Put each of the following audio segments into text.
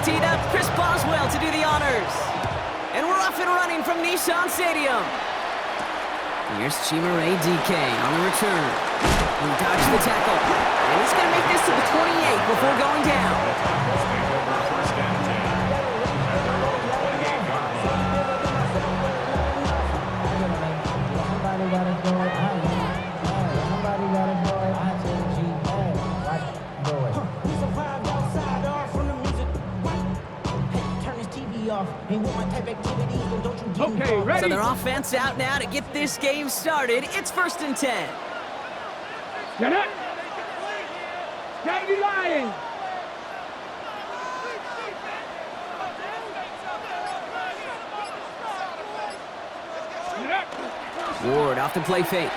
teed up Chris Boswell to do the honors. And we're off and running from Nissan Stadium. Here's Chimere Dike on the return. He dodged the tackle. And he's going to make this to the 28 before going down. Okay, ready? So their offense out now to get this game started. It's 1st and 10. Get up! Dandy Lions! Ward off the play fake.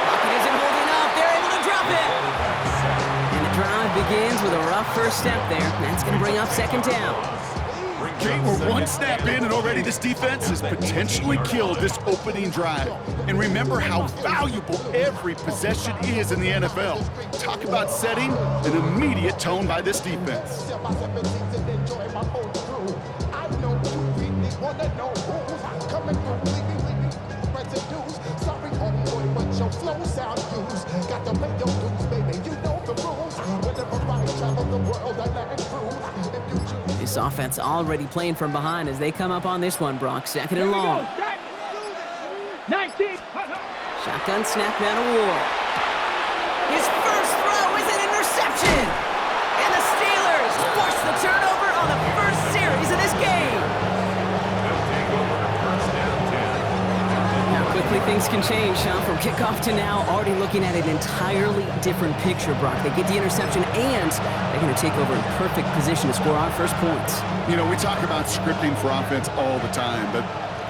Lockett isn't holding up. They're able to drop it. And the drive begins with a rough first step there. That's going to bring up 2nd down. Kate, we're one snap in and already this defense has potentially killed this opening drive. And remember how valuable every possession is in the NFL. Talk about setting an immediate tone by this defense. This offense already playing from behind as they come up on this one, Brock. 2nd and long. 19. Shotgun snap down to Ward. His first throw is an interception. And the Steelers force the turnover on the first series of this game. How quickly things can change, huh? From kickoff to now, already looking at an entirely different picture, Brock. They get the interception, and they're going to take over in perfect position to score our first points. You know, we talk about scripting for offense all the time, but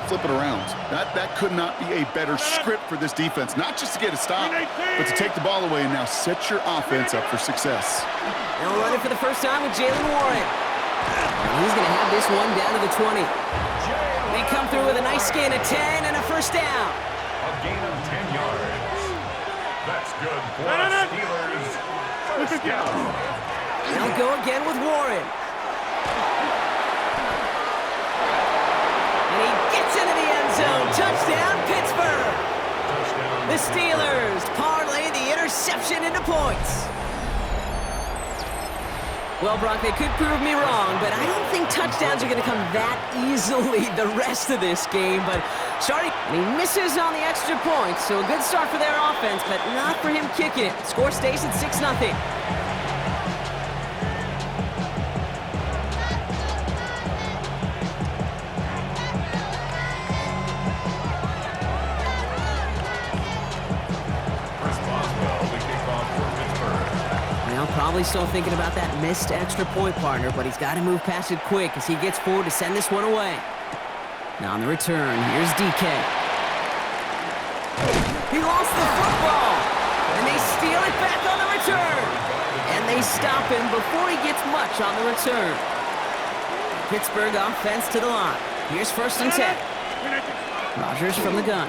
flip it around. That could not be a better script for this defense, not just to get a stop, but to take the ball away and now set your offense up for success. They'll run it for the first time with Jaylen Warren. And he's going to have this one down to the 20. They come through with a nice gain of 10 and a first down. A gain of 10 yards. That's good for the Steelers. First down. They'll go again with Warren. And he gets into the end zone. Touchdown, Pittsburgh. The Steelers parlay the interception into points. Well, Brock, they could prove me wrong, but I don't think touchdowns are going to come that easily the rest of this game. But he misses on the extra point, so a good start for their offense, but not for him kicking it. Score stays at 6-0. Probably still thinking about that missed extra point, partner, but he's got to move past it quick as he gets forward to send this one away. Now on the return, here's DK. He lost the football, and they steal it back on the return. And they stop him before he gets much on the return. Pittsburgh offense to the line. Here's 1st and 10. Rodgers from the gun.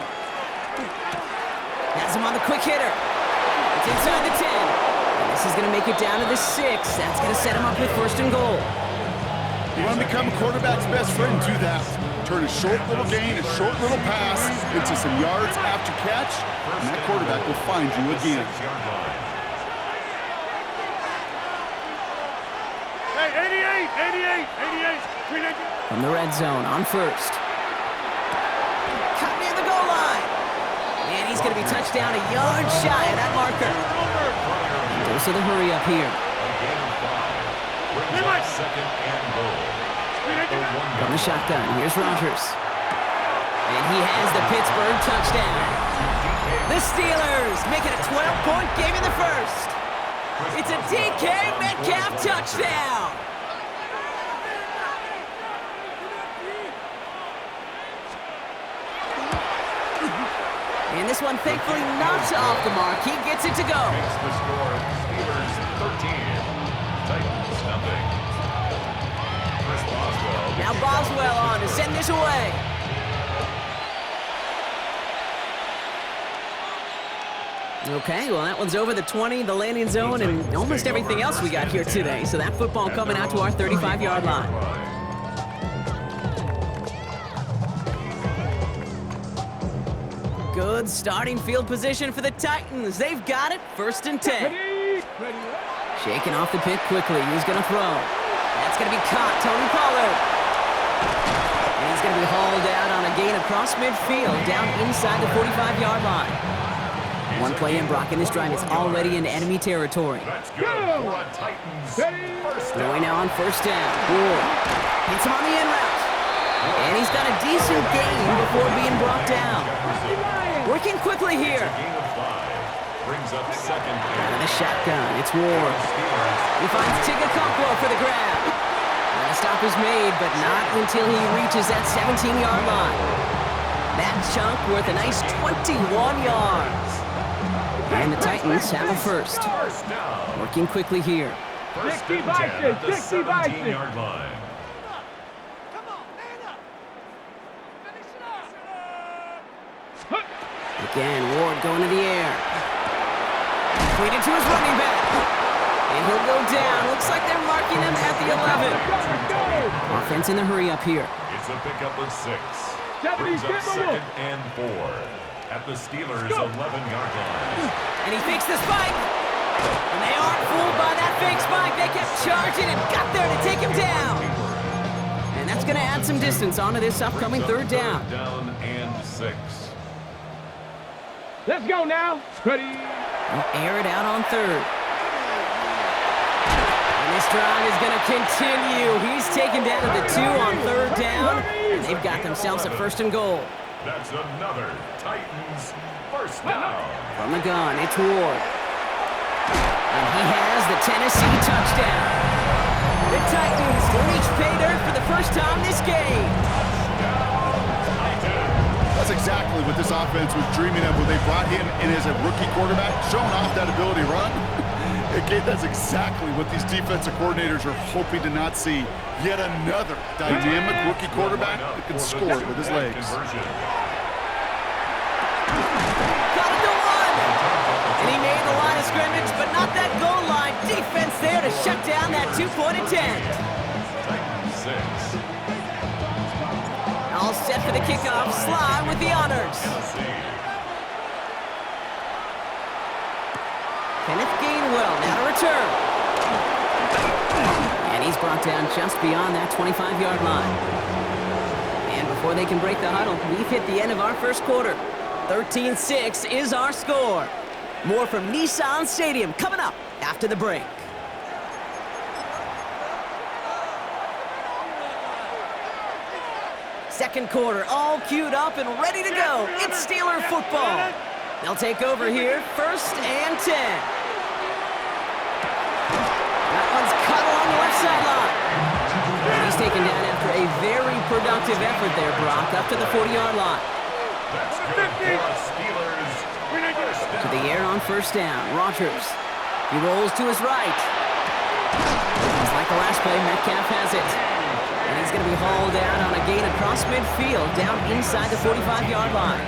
Has him on the quick hitter. It's inside the 10. This is going to make it down to the 6. That's going to set him up with 1st and goal. You want to become a quarterback's best friend, do that. Turn a short little gain, a short little pass into some yards after catch, and that quarterback will find you again. Hey, 88. From the red zone on 1st. Cut near the goal line. And he's going to be touched down a yard shy of that marker. Goes to the hurry up here. From the shotgun, here's Rodgers. And he has the Pittsburgh touchdown. The Steelers make it a 12-point game in the first. It's a DK Metcalf touchdown. And this one, thankfully, not off the mark. He gets it to go. Makes the score. Steelers 13. Titans nothing. Chris Boswell. Now Boswell on to send this away. Okay, well, that one's over the 20, the landing zone, and almost everything else we got here today. So that football coming out to our 35-yard line. Good starting field position for the Titans. They've got it, 1st and 10. Shaking off the pick quickly. He's going to throw. That's going to be caught. Tony Pollard. And he's going to be hauled out on a gain across midfield, down inside the 45-yard line. One play in, Brock, in this drive is already in enemy territory. That's good for a Titans first down. Throwing now on 1st down. Ward hits him on the in route. And he's got a decent gain before being brought down. Working quickly here. Gain of 5 brings up 2nd Out of down. the shotgun, it's Ward. He finds Tigakonkwo for the grab. And a stop is made, but not until he reaches that 17-yard line. That chunk worth a nice 21 yards. And the Titans have a first. First down. Working quickly here. 1st and 10 at the 17-yard line. Again, Ward going to the air. Completed to his running back. And he'll go down. Looks like they're marking him at the 11. Offense in the hurry up here. It's a pickup of 6. Brings up 2nd and 4 at the Steelers' 11-yard line. And he fakes the spike. And they aren't fooled by that fake spike. They kept charging and got there to take him down. And that's going to add some distance onto this upcoming 3rd down. 3rd down and 6. Let's go now. Ready. They'll air it out on 3rd. And this drive is going to continue. He's taken down to the 2 on 3rd down. And they've got themselves a 1st and goal. That's another Titans first down. From the gun, it's Ward. And he has the Tennessee touchdown. The Titans reach pay dirt for the first time this game. That's exactly what this offense was dreaming of when they brought him in as a rookie quarterback, showing off that ability to run. Again, that's exactly what these defensive coordinators are hoping to not see. Yet another dynamic rookie quarterback that can score with his legs. Got it to 1. And he made the line of scrimmage, but not that goal line. Defense there to shut down that 2-point attempt. Titans 6. All set for the kickoff. Sly with the honors. Kenneth Gainwell now to return. And he's brought down just beyond that 25-yard line. And before they can break the huddle, we've hit the end of our first quarter. 13-6 is our score. More from Nissan Stadium coming up after the break. Second quarter, all queued up and ready to go. It's Steeler football. They'll take over here, 1st and 10. That one's cut along the left sideline. And he's taken down after a very productive effort there, Brock, up to the 40-yard line. That's good for the Steelers. First To the down. air on 1st down, Rodgers. He rolls to his right. Just like the last play, Metcalf has it. And he's going to be hauled out on a gain across midfield, down inside the 45-yard line.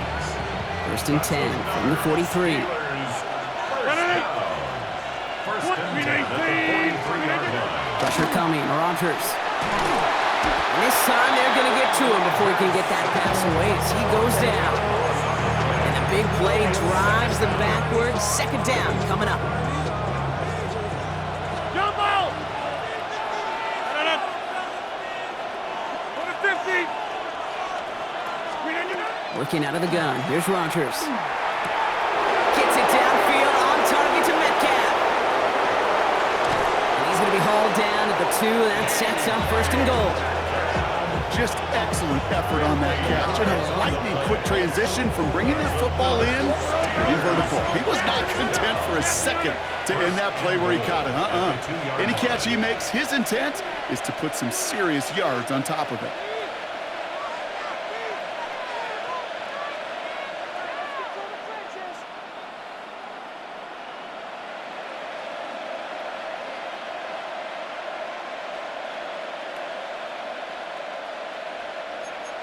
1st and 10 from the 43. Steelers. First down. First and 10 at the 43-yard line. Pressure coming, Rodgers. And this time they're going to get to him before he can get that pass away as he goes down. And the big play drives them backwards. 2nd down coming up. Jump out. On the 50. Working out of the gun. Here's Rodgers. Gets it downfield on target to Metcalf. And he's going to be hauled down at the 2. That sets up 1st and goal. Just excellent effort on that catch. And a lightning quick transition from bringing the football in to bringing vertical. He was not content for a second to end that play where he caught it. Any catch he makes, his intent is to put some serious yards on top of it.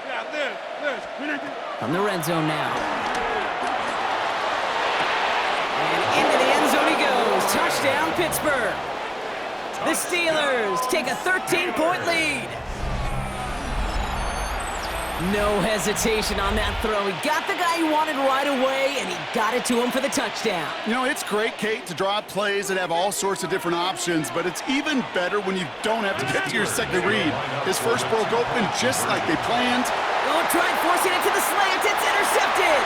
Yeah, Liz. From the red zone now. And into the end zone he goes. Touchdown, Pittsburgh. The Steelers take a 13-point lead. No hesitation on that throw. He got the guy he wanted right away, and he got it to him for the touchdown. You know, it's great, Kate, to draw up plays and have all sorts of different options, but it's even better when you don't have to get to your second read. His first broke open just like they planned. Oh, tried forcing it to the slant. It's intercepted.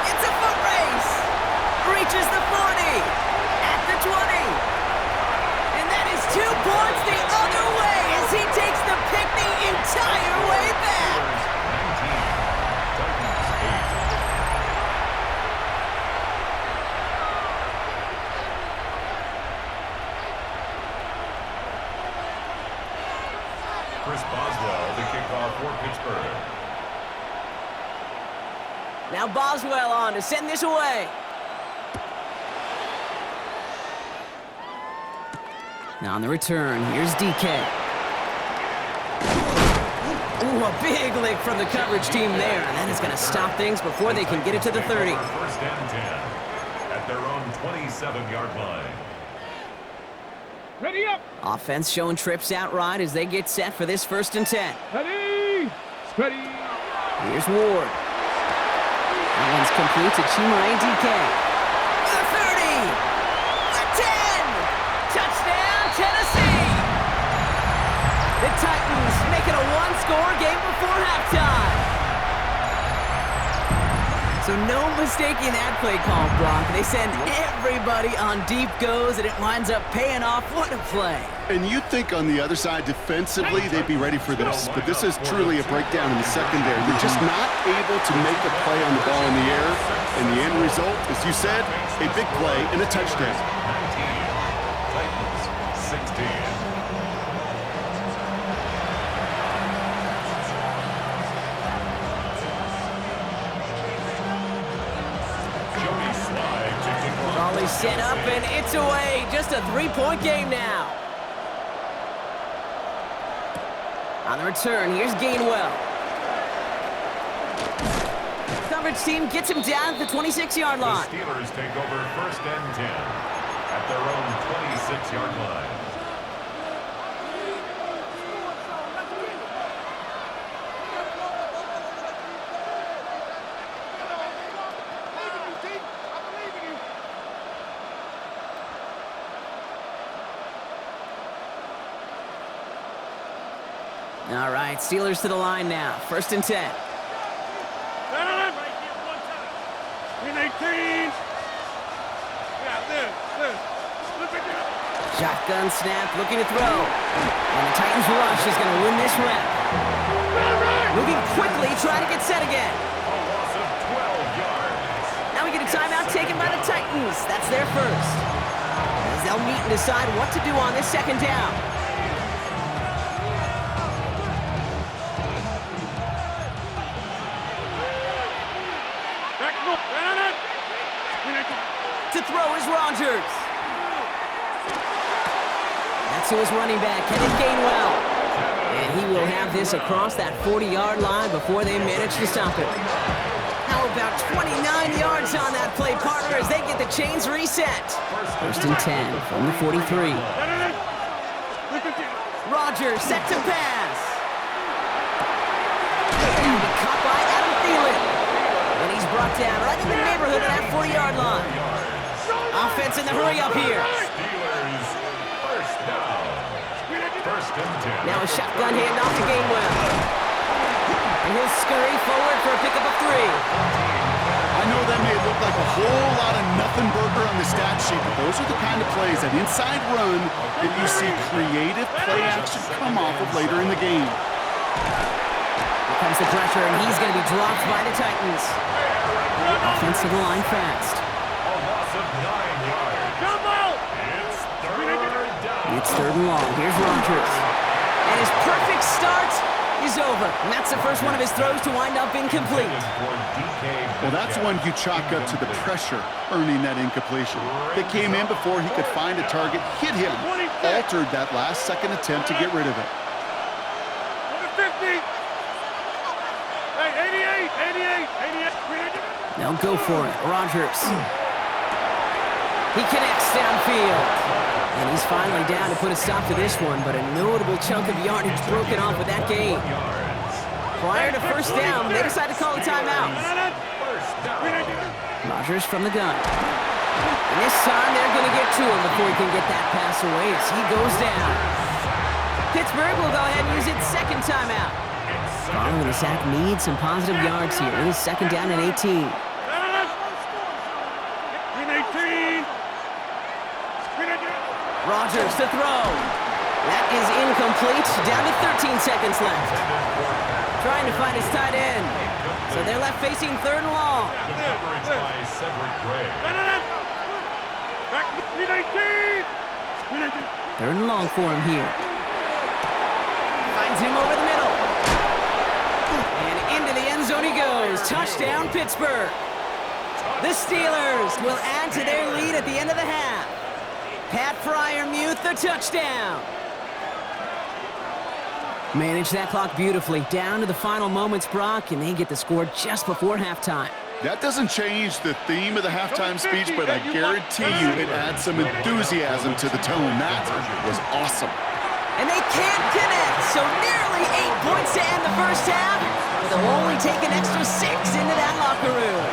It's a foot race. Reaches the 40. At the 20. And that is 2 points the other way as he takes the pick the entire way back. Chris Boswell to kick off for Pittsburgh. Now Boswell on to send this away. Now on the return, here's DK. Ooh, a big lick from the coverage team there, and that is going to stop things before they can get it to the 30. First and 10 at their own 27-yard line. Ready up. Offense showing trips out right as they get set for this 1st and 10. Ready. Ready. Here's Ward. That one's complete to Chimere DK. The 30. The 10. Touchdown, Tennessee. The Titans make it a one-score game before halftime. So no mistaking that play call, Brock. They send everybody on deep goes, and it winds up paying off. What a play. And you'd think on the other side, defensively, they'd be ready for this. But this is truly a breakdown in the secondary. They're just not able to make a play on the ball in the air. And the end result, as you said, a big play and a touchdown. 19, Titans 16. Raleigh set up, and it's away. Just a 3-point game now. On the return, here's Gainwell. Coverage team gets him down at the 26-yard line. The Steelers take over 1st and 10 at their own 26-yard line. All right, Steelers to the line now. 1st and 10. In 18. Yeah, this. Look at that. Shotgun snap, looking to throw. And the Titans rush is going to win this rep. Moving quickly, trying to get set again. A loss of 12 yards. Now we get a timeout taken by the Titans. That's their first. As they'll meet and decide what to do on this 2nd down. To throw is Rodgers. That's who is running back, Kenneth Gainwell. And he will have this across that 40-yard line before they manage to stop it. How about 29 yards on that play, partner, as they get the chains reset. 1st and 10 from the 43. Rodgers set to pass. And be caught by Adam Thielen. And he's brought down right in the neighborhood of that 40-yard line. Offense in the hurry up here. Steelers first down. 1st and 10. Now a shotgun handoff to Gainwell. And he'll scurry forward for a pickup of 3. I know that may look like a whole lot of nothing burger on the stat sheet, but those are the kind of plays, that inside run, that you see creative play action come off of later in the game. Here comes the pressure, and he's going to be dropped by the Titans. Offensive line fast. A loss of 9 yards. Come out. It's 3rd down. It's 3rd and long. Here's Rodgers. And his perfect start is over. And that's the first one of his throws to wind up incomplete. Well, that's one you chalk up to the pressure earning that incompletion. They came in before he could find a target, hit him, altered that last-second attempt to get rid of it. 50. Hey, 88. No They'll go for it. Rodgers. He connects downfield. And he's finally down to put a stop to this one, but a notable chunk of yardage broken off with that gain. Prior to first down, they decide to call a timeout. Rodgers from the gun. And this time, they're going to get to him before he can get that pass away as he goes down. Pittsburgh will go ahead and use its second timeout. Following the sack needs some positive yards here. It is second down and 18. Rodgers to throw. That is incomplete. Down to 13 seconds left. Trying to find his tight end. So they're left facing third and long. Third and long for him here. Finds him over the middle. And into the end zone he goes. Touchdown, Pittsburgh. The Steelers will add to their lead at the end of the half. Pat Freiermuth, the touchdown. Manage that clock beautifully. Down to the final moments, Brock, and they get the score just before halftime. That doesn't change the theme of the halftime speech, but I guarantee you it adds some enthusiasm to the tone. That was awesome. And they can't connect, so nearly 8 points to end the first half, but they'll only take an extra 6 into that locker room.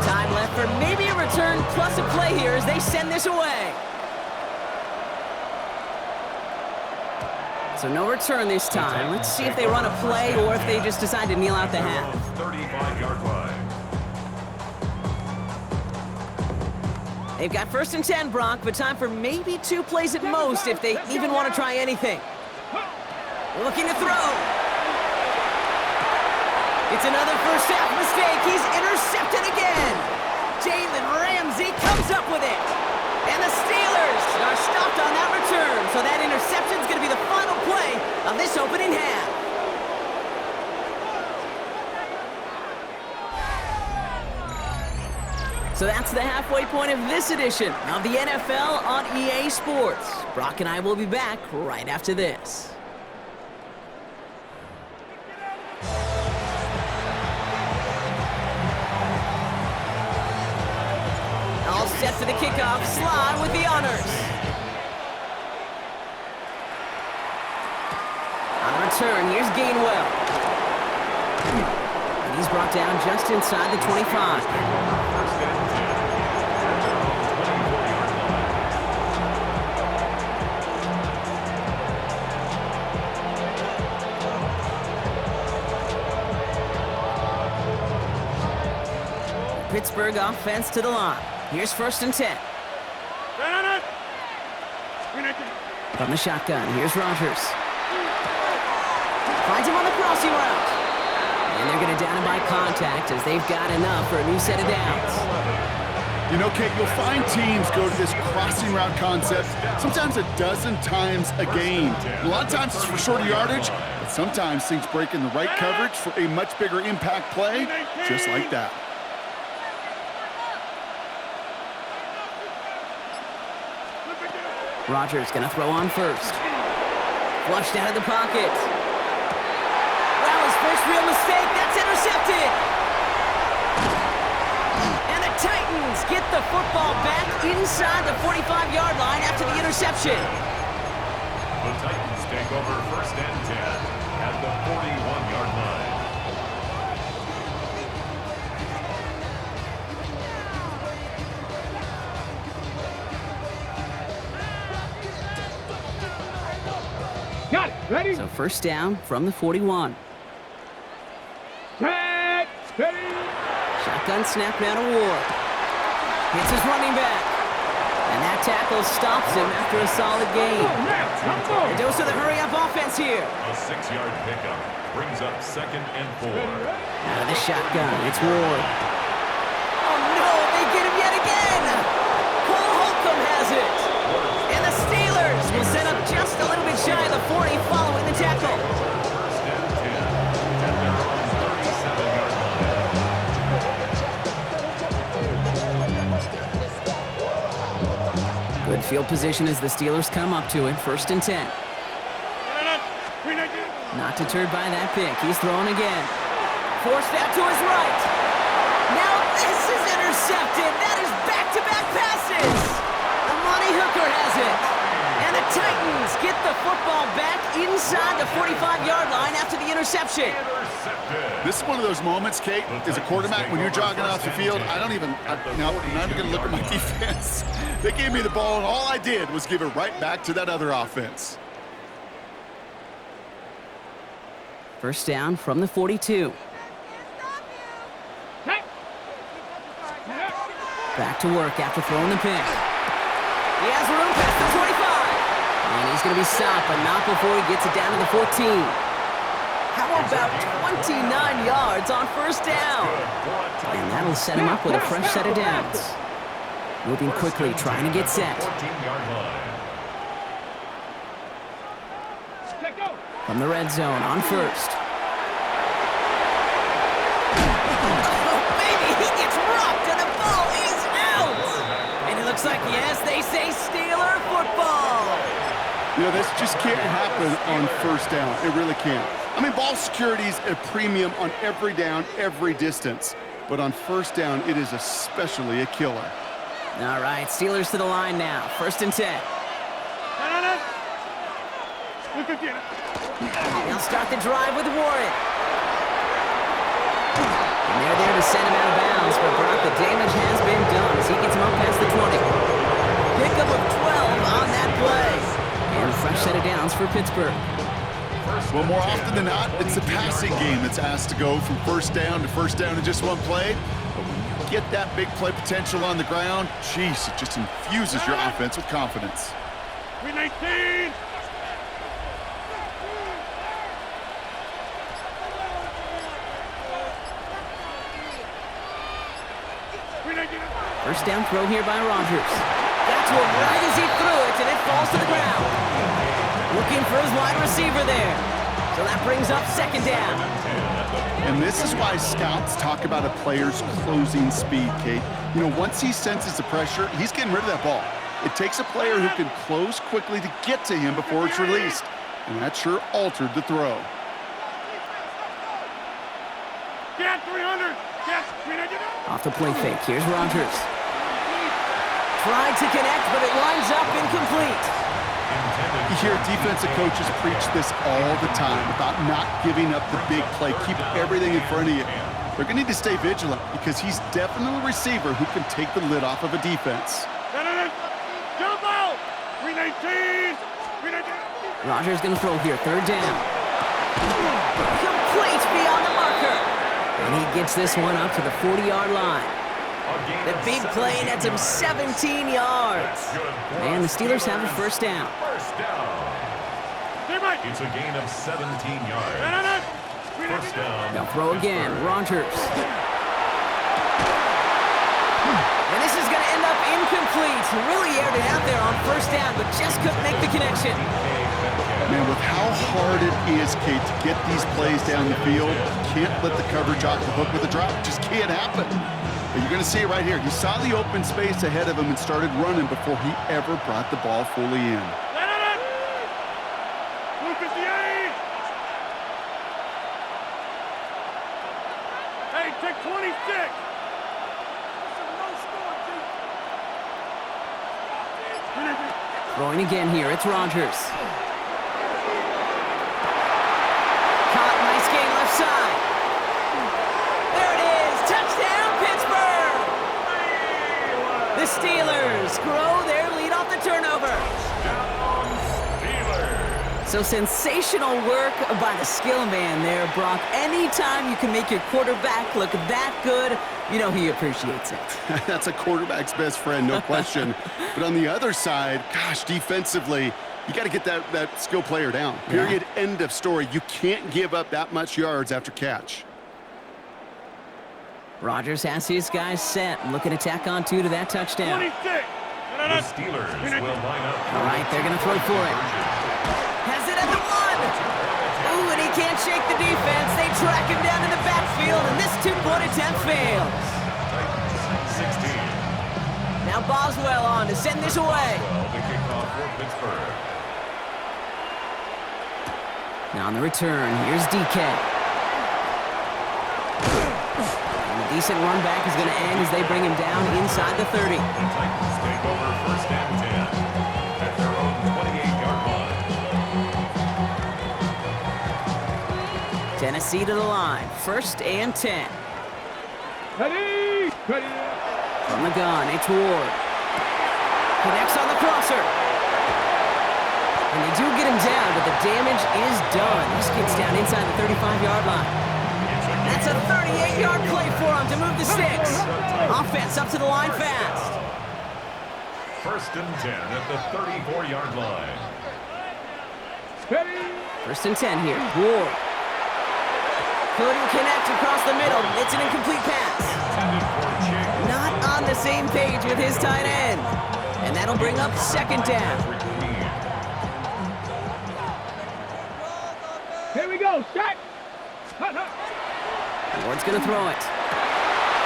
Time left for maybe a return plus a play here as they send this away. So no return this time. Let's see if they run a play or if they just decide to kneel out the half. 35-yard line. They've got first and 10, Brock, but time for maybe 2 plays at most if they even want to try anything. Looking to throw. It's another first half mistake. He's intercepted again. Jalen Ramsey comes up with it. And the Steelers are stopped on that return. So that interception is going to be the final play of this opening half. So that's the halfway point of this edition of the NFL on EA Sports. Brock and I will be back right after this. All set for the kickoff. Slide with the honors. On return, here's Gainwell. And he's brought down just inside the 25. Pittsburgh offense to the line. Here's first and 10. From the shotgun, here's Rodgers. Finds him on the crossing route. And they're going to down him by contact as they've got enough for a new set of downs. You know, Kate, you'll find teams go to this crossing route concept sometimes a dozen times a game. A lot of times it's for shorter yardage, but sometimes things break in the right coverage for a much bigger impact play, just like that. Rodgers gonna throw on first. Flushed out of the pocket. That was first real mistake. That's intercepted. And the Titans get the football back inside the 45-yard line after the interception. The Titans take over first and 10 at the 41-yard line. Got it. Ready? So first down from the 41. Set. Steady. Shotgun snap now to Ward. Hits his running back. And that tackle stops him after a solid gain. A dose of the hurry-up offense here. A 6-yard pickup brings up second and 4. Out of the shotgun, it's Ward. Oh no, they get him yet again! Cole Holcomb has it. And the Steelers will set up just a little bit shy of the 40 following the tackle. First and 10 at their own 37-yard line. Good field position as the Steelers come up to it. First and 10. Not deterred by that pick. He's throwing again. Forced out to his right. Now this is intercepted. That is back-to-back passes. Amani Hooker has it. And the Titans get the football back inside the 45-yard line after the interception. This is one of those moments, Kate, as a quarterback, when you're jogging off the field, I'm not even going to look at my defense. They gave me the ball, and all I did was give it right back to that other offense. First down from the 42. Back to work after throwing the pick. He has room past the 25. And he's going to be stopped, but not before he gets it down to the 14. How about 29 yards on first down? And that'll set him up with a fresh set of downs. Moving quickly, trying to get set. From the red zone on first. Oh, baby, he gets rocked and the ball is out. And it looks like, yes, they say Steeler football. You know, this just can't happen on first down. It really can't. I mean, ball security's a premium on every down, every distance. But on first down, it is especially a killer. All right, Steelers to the line now. First and 10. They'll start the drive with Warren. And they're there to send him out of bounds, but Brock, the damage has been done as he gets him up past the 20. Pickup of 12 on that play. And a fresh set of downs for Pittsburgh. Well, more often than not, it's the passing game that's asked to go from first down in just one play. But when you get that big play potential on the ground, geez, it just infuses your offense with confidence. 19. First down throw here by Rodgers. Got to him right as he threw it, and it falls to the ground. Looking for his wide receiver there. So that brings up second down. And this is why scouts talk about a player's closing speed, Kate. You know, once he senses the pressure, he's getting rid of that ball. It takes a player who can close quickly to get to him before it's released. And that sure altered the throw. Get 300. Get 300. Off the play fake, here's Rodgers. Tried to connect, but it lines up incomplete. You hear defensive coaches preach this all the time about not giving up the big play. Keep everything in front of you. They're going to need to stay vigilant because he's definitely a receiver who can take the lid off of a defense. Jump out! 319! Rodgers going to throw here, third down. Complete beyond the marker. And he gets this one up to the 40-yard line. The big play nets him 17 yards. And the Steelers have a first down. It's a gain of 17 yards. First down. They'll throw again. Rodgers. And this is going to end up incomplete. Really aired it out there on first down, but just couldn't make the connection. Man, with how hard it is, Kate, to get these plays down the field, you can't let the coverage off the hook with a drop. It just can't happen. But you're going to see it right here. He saw the open space ahead of him and started running before he ever brought the ball fully in. 258! Hey, take 26! Throwing again here, it's Rodgers. Caught, nice gain left side. There it is, touchdown Pittsburgh! The Steelers grow their lead off the turnover. So sensational work by the skill man there, Brock. Anytime you can make your quarterback look that good, you know he appreciates it. That's a quarterback's best friend, no question. But on the other side, gosh, defensively, you got to get that skill player down. Period, end of story. You can't give up that much yards after catch. Rodgers has his guys set. Looking to tack on two to that touchdown. 26! The Steelers will line up. All right, they're going to throw for it. Has it at the one. Ooh, and he can't shake the defense. They track him down in the backfield, and this two-point attempt fails. 16. Now Boswell on to send this away. The kickoff for Pittsburgh. Now on the return, here's DK. decent run back is going to end as they bring him down inside the 30. The Titans take over 1st and 10 at their own 28-yard line. Tennessee to the line. 1st and 10. Ready! Ready! From the gun, it's Ward. Connects on the crosser. And they do get him down, but the damage is done. This kid's down inside the 35-yard line. That's a 38-yard play for him to move the sticks. Offense up to the line fast. 1st and 10 at the 34-yard line. 1st and 10 here. Ward. Couldn't connect across the middle. It's an incomplete pass. Not on the same page with his tight end. And that'll bring up 2nd down. Here we go, set! Ward's going to throw it.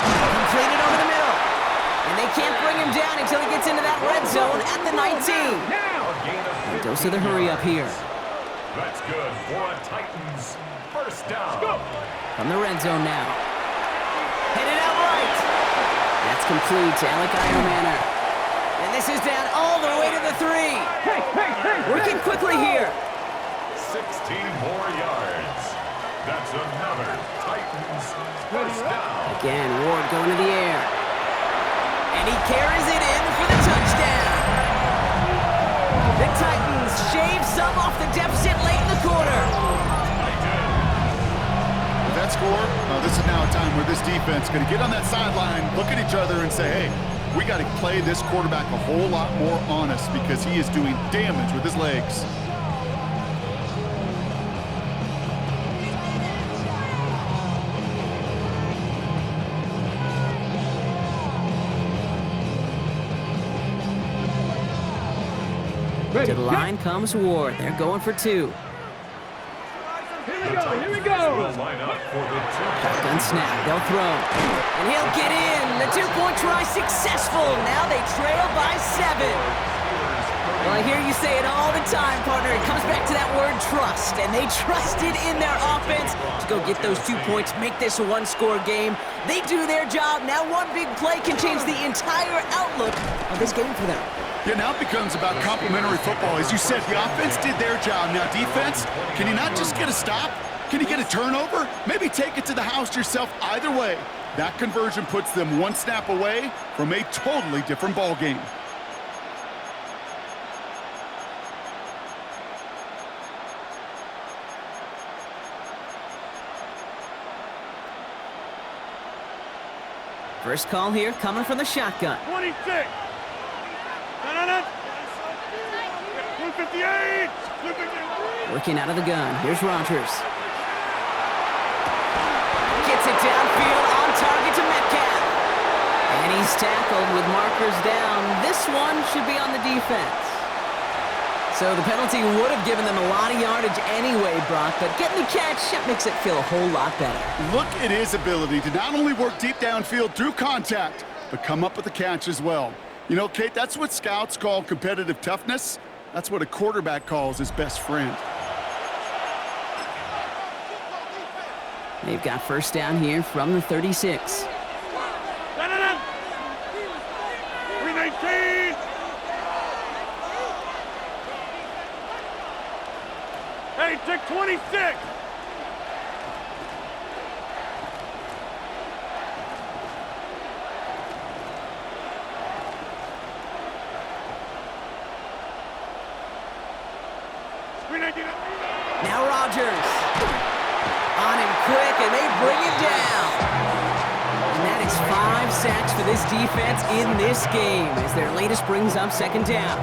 Completed over the middle. And they can't bring him down until he gets into that red zone at the 19. And dose of the hurry up here. That's good for a Titans 1st down. From the red zone now. Headed out right. That's complete to Alec Eiermanner. And this is down all the way to the 3. Working quickly here. 16 more yards. That's another Titans 1st down. Again, Ward going to the air. And he carries it in for the touchdown. The Titans shave some off the deficit late in the quarter. With that score, this is now a time where this defense is going to get on that sideline, look at each other and say, hey, we got to play this quarterback a whole lot more honest because he is doing damage with his legs. To the line comes Ward. They're going for 2. Here we go! Will line up for the Shotgun snap. They'll throw. And he'll get in. The 2-point try successful. Now they trail by 7. Well, I hear you say it all the time, partner. It comes back to that word trust. And they trusted in their offense to go get those 2 points, make this a 1-score game. They do their job. Now one big play can change the entire outlook of this game for them. Yeah, now it becomes about complementary football. As you said, the offense did their job. Now defense, can you not just get a stop? Can you get a turnover? Maybe take it to the house yourself. Either way, that conversion puts them 1 snap away from a totally different ball game. First call here coming from the shotgun. 26! 258! 258! Working out of the gun. Here's Rodgers. Gets it downfield on target to Metcalf. And he's tackled with markers down. This one should be on the defense. So the penalty would have given them a lot of yardage anyway, Brock, but getting the catch, that makes it feel a whole lot better. Look at his ability to not only work deep downfield through contact, but come up with the catch as well. You know, Kate, that's what scouts call competitive toughness. That's what a quarterback calls his best friend. They've got first down here from the 36. 319! Hey, take 26! Now Rodgers. On him quick, and they bring him down. And that is 5 sacks for this defense in this game as their latest brings up 2nd down.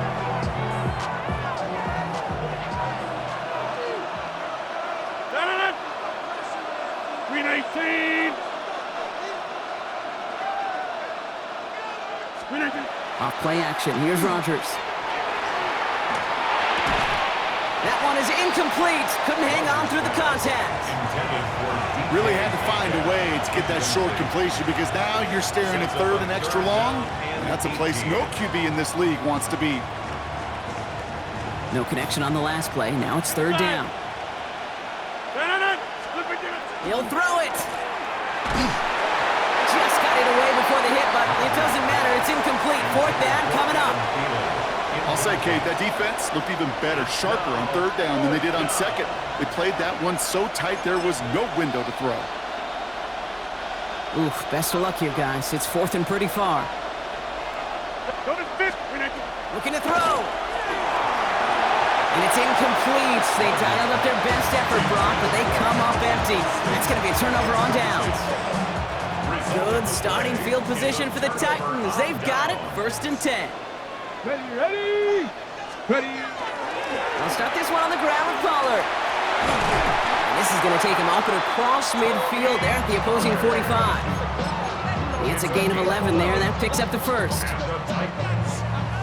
Off play action. Here's Rodgers. That one is incomplete. Couldn't hang on through the contact. Really had to find a way to get that short completion because now you're staring at 3rd and extra long. And that's a place no QB in this league wants to be. No connection on the last play. Now it's 3rd down. He'll throw it. but it doesn't matter. It's incomplete. Fourth down coming up. I'll say, Kate, that defense looked even better, sharper on third down than they did on second. They played that one so tight there was no window to throw. Oof, best of luck here, guys. It's fourth and pretty far. Go to fifth. Looking to throw. And it's incomplete. They dialed up their best effort, Brock, but they come up empty. That's going to be a turnover on downs. Good starting field position for the Titans. They've got it, 1st and 10. Ready. They'll start this one on the ground with Pollard. And this is going to take him up and across midfield there at the opposing 45. He gets a gain of 11 there. That picks up the first.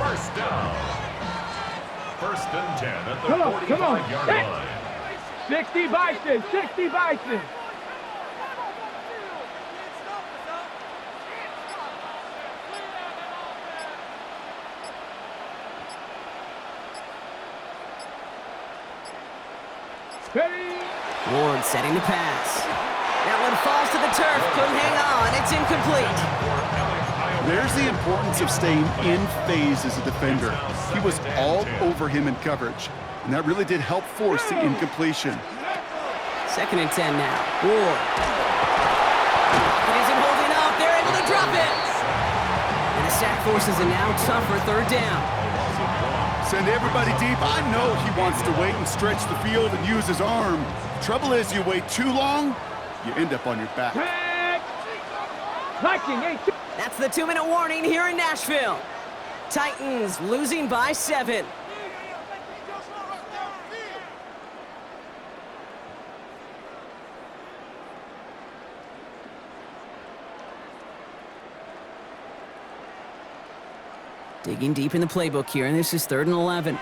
First down. 1st and 10 at the Come on. 45-yard Hey. line. 60 Bison. Ready. Ward setting the pass. That one falls to the turf. Couldn't hang on. It's incomplete. There's the importance of staying in phase as a defender. He was all over him in coverage, and that really did help force the incompletion. 2nd and 10 now. Ward. It isn't holding up. They're able to drop it. And the sack forces a now tougher 3rd down. Send everybody deep. I know he wants to wait and stretch the field and use his arm. Trouble is, you wait too long, you end up on your back. That's the 2-minute warning here in Nashville. Titans losing by 7. Digging deep in the playbook here, and this is 3rd and 11.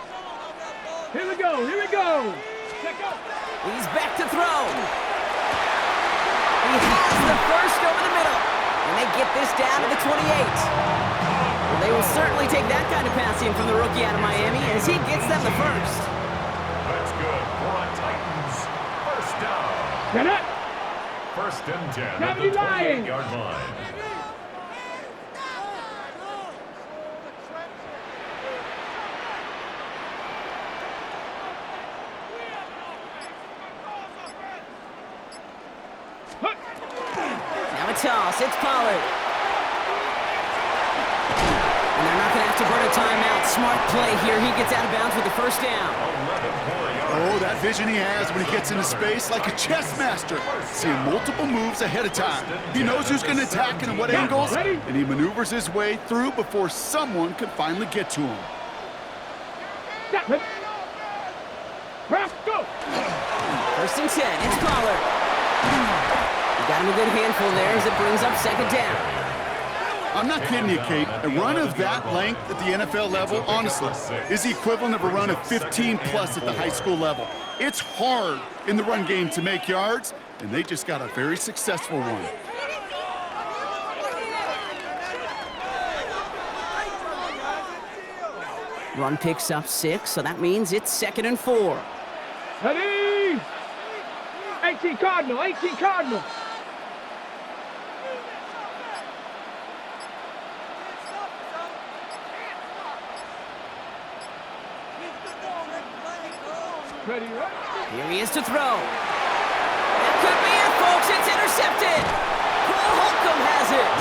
Here we go. Check out. He's back to throw. He has the first over the middle. And they get this down to the 28. Well, they will certainly take that kind of passing from the rookie out of Miami as he gets them the first. That's good for a Titans. First down. Get it. 1st and 10 at Gravity the lying. 28-yard line. Now a toss. It's Pollard. And they're not going to have to burn a timeout. Smart play here. He gets out of bounds with the first down. Oh, that vision he has when he gets into space like a chess master. Seeing multiple moves ahead of time. He knows who's going to attack and at what angles, and he maneuvers his way through before someone can finally get to him. Go. 1st and 10. It's Pollard. He got him a good handful there as it brings up 2nd down. I'm not kidding you, Kate. A run of that length at the NFL level, honestly, is the equivalent of a run of 15-plus at the high school level. It's hard in the run game to make yards, and they just got a very successful one. Run picks up 6, so that means it's 2nd and 4. Ready. 18 Cardinal. Ready. Here he is to throw. That could be it, folks. It's intercepted. Cole Holcomb has it.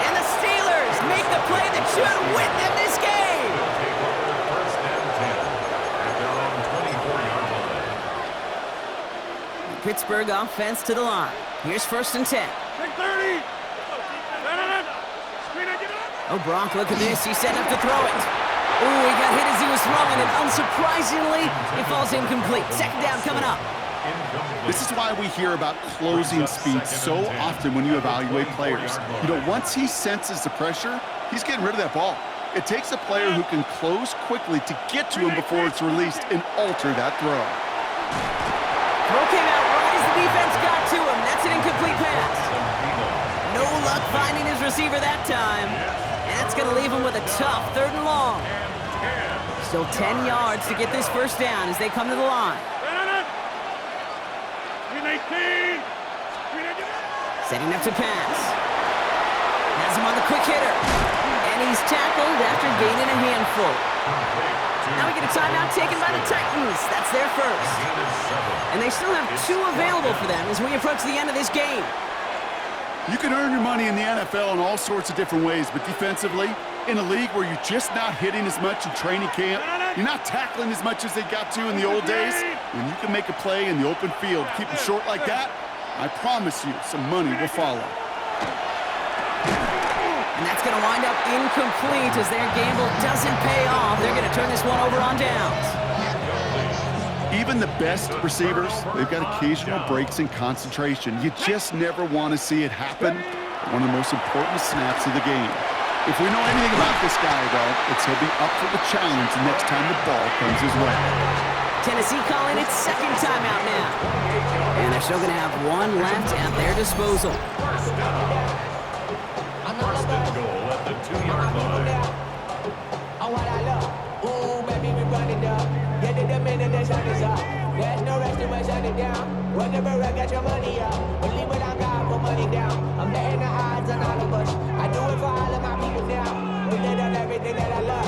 And the Steelers make the play that should win them this game. Take over 1st and 10 at their own 24-yard line. Pittsburgh offense to the line. Here's 1st and 10. Take 30. Oh, Brock, look at this. He's set up to throw it. Ooh, he got hit as he was throwing it. Unsurprisingly, it falls incomplete. 2nd down coming up. This is why we hear about closing speed so often when you evaluate players. You know, once he senses the pressure, he's getting rid of that ball. It takes a player who can close quickly to get to him before it's released and alter that throw. Throw came out right as the defense got to him. That's an incomplete pass. No luck finding his receiver that time. And that's going to leave him with a tough 3rd and long. Still 10 yards to get this first down as they come to the line. Setting up to pass. Has him on the quick hitter. And he's tackled after gaining a handful. Now we get a timeout taken by the Titans. That's their first. And they still have 2 available for them as we approach the end of this game. You can earn your money in the NFL in all sorts of different ways, but defensively, in a league where you're just not hitting as much in training camp, you're not tackling as much as they got to in the old days, when you can make a play in the open field, keep it short like that, I promise you some money will follow. And that's going to wind up incomplete as their gamble doesn't pay off. They're going to turn this one over on downs. Even the best receivers, they've got occasional breaks in concentration. You just never want to see it happen. One of the most important snaps of the game. If we know anything about this guy, though, it's he'll be up for the challenge the next time the ball comes his way. Tennessee calling its second timeout now. And they're still going to have 1 left at their disposal. First and goal at the 2-yard line. There's no rest in my shutting down. Whatever I get your money up. Believe what I got, put money down. I'm betting the odds on all the bush. I do it for all of my people now. We did on everything that I love.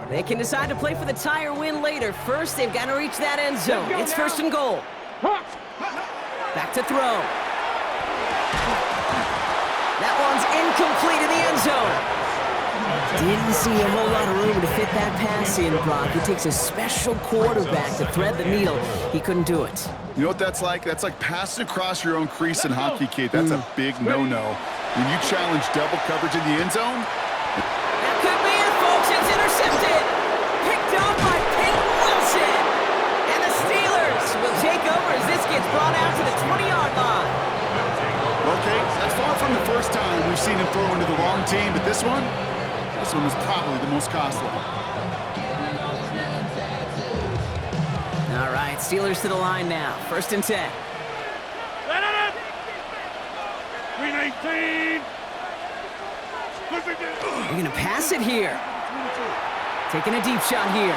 They can decide to play for the tire win later. First, they've got to reach that end zone. It's first and goal. Back to throw. That one's incomplete in the end zone. Didn't see a whole lot of room to fit that pass in, Brock. It takes a special quarterback to thread the needle. He couldn't do it. You know what that's like? That's like passing across your own crease in hockey, kid. That's a big no-no. When you challenge double coverage in the end zone, That could be it, folks. It's intercepted. Picked off by Peyton Wilson. And the Steelers will take over as this gets brought out to the 20-yard line. okay, that's far from the first time we've seen him throw into the wrong team, but this one was probably the most costly. All right, Steelers to the line now. First and 10. 319. They're going to pass it here. Taking a deep shot here.